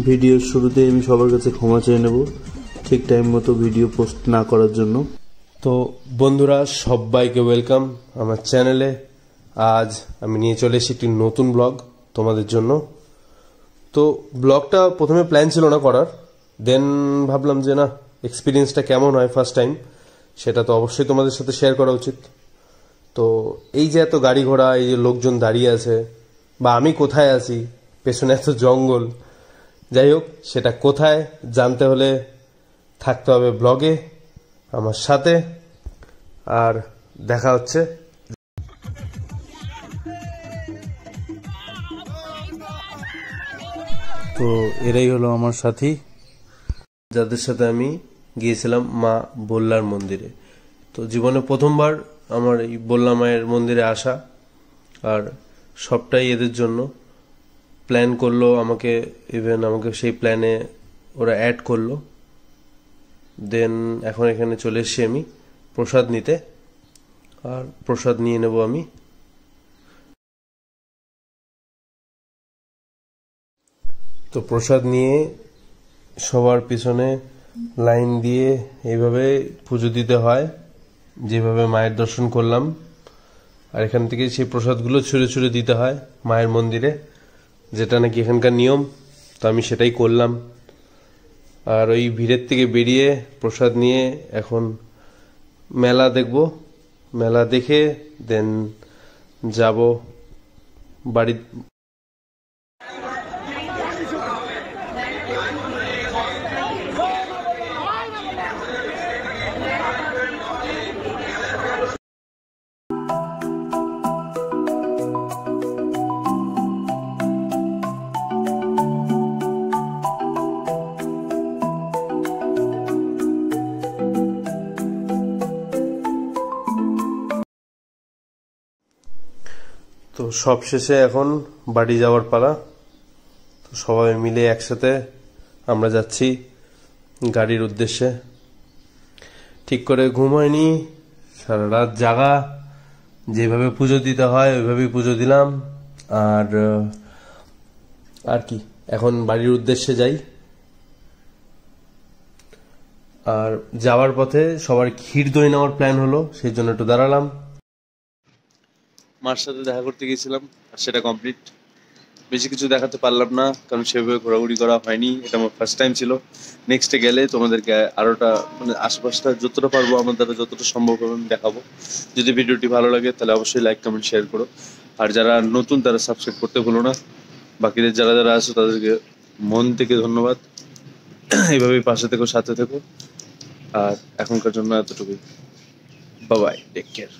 ভিডিওর শুরুতে আমি সবার কাছে ক্ষমা চেয়ে নেব ঠিক টাইম মতো ভিডিও পোস্ট না করার জন্য। তো বন্ধুরা, সবাইকে ওয়েলকাম আমার চ্যানেলে। আজ আমি নিয়ে চলে এসেছি একটি নতুন ব্লগ তোমাদের জন্য। তো ব্লগটা প্রথমে প্ল্যান ছিল না করার, দেন ভাবলাম যে না, এক্সপিরিয়েন্সটা কেমন হয় ফার্স্ট টাইম সেটা তো অবশ্যই তোমাদের সাথে শেয়ার করা উচিত। তো এই যে এত গাড়ি ঘোড়া, এই যে লোকজন দাঁড়িয়ে আছে, বা আমি কোথায় আছি, পেছনে এত জঙ্গল, যাই হোক সেটা কোথায় জানতে হলে থাকতে হবে ব্লগে আমার সাথে। আর দেখা হচ্ছে। তো এরাই হলো আমার সাথী, যাদের সাথে আমি গিয়েছিলাম মা বল্লার মন্দিরে। তো জীবনে প্রথমবার আমার এই বল্লা মায়ের মন্দিরে আসা, আর সবটাই এদের জন্য। প্ল্যান করলো আমাকে, ইভেন আমাকে সেই প্ল্যানে ওরা অ্যাড করলো। দেন এখন এখানে চলে এসেছি আমি প্রসাদ নিতে, আর প্রসাদ নিয়ে নেব আমি। তো প্রসাদ নিয়ে সবার পিছনে লাইন দিয়ে এইভাবে পুজো দিতে হয়, যেভাবে মায়ের দর্শন করলাম। আর এখান থেকে সেই প্রসাদগুলো ছুঁড়ে ছুঁড়ে দিতে হয় মায়ের মন্দিরে, যেটা নাকি এখানকার নিয়ম। তো আমি সেটাই করলাম। আর ওই ভিড়ের থেকে বেরিয়ে প্রসাদ নিয়ে এখন মেলা দেখব, মেলা দেখে দেন যাব বাড়ি। তো সব শেষে এখন বাড়ি যাওয়ার পালা। তো সবাই মিলে একসাথে আমরা যাচ্ছি গাড়ির উদ্দেশ্যে। ঠিক করে ঘুম হয়নি, সারা রাত জাগা, যেভাবে পুজো দিতে হয় ওইভাবেই পুজো দিলাম। আর কি, এখন বাড়ির উদ্দেশ্যে যাই। আর যাওয়ার পথে সবার ক্ষীর দই নেওয়ার প্ল্যান হলো, সেই জন্য একটু দাঁড়ালাম। মার সাথে দেখা করতে গেছিলাম, আর সেটা কমপ্লিট। বেশি কিছু দেখাতে পারলাম না, কারণ সেভাবে ঘোরাঘুরি করা হয়নি। এটা আমার ফার্স্ট টাইম ছিল। নেক্সটে গেলে তোমাদেরকে আরোটা মানে আশপাশটা যতটা পারবো আমার দ্বারা যতটা সম্ভব আমি দেখাবো। যদি ভিডিওটি ভালো লাগে তাহলে অবশ্যই লাইক কমেন্ট শেয়ার করো। আর যারা নতুন তারা সাবস্ক্রাইব করতে ভুলো না। বাকিদের যারা যারা আছো তাদেরকে মন থেকে ধন্যবাদ। এইভাবেই পাশে থেকো, সাথে থেকো। আর এখনকার জন্য এতটুকুই। Bye bye, take care.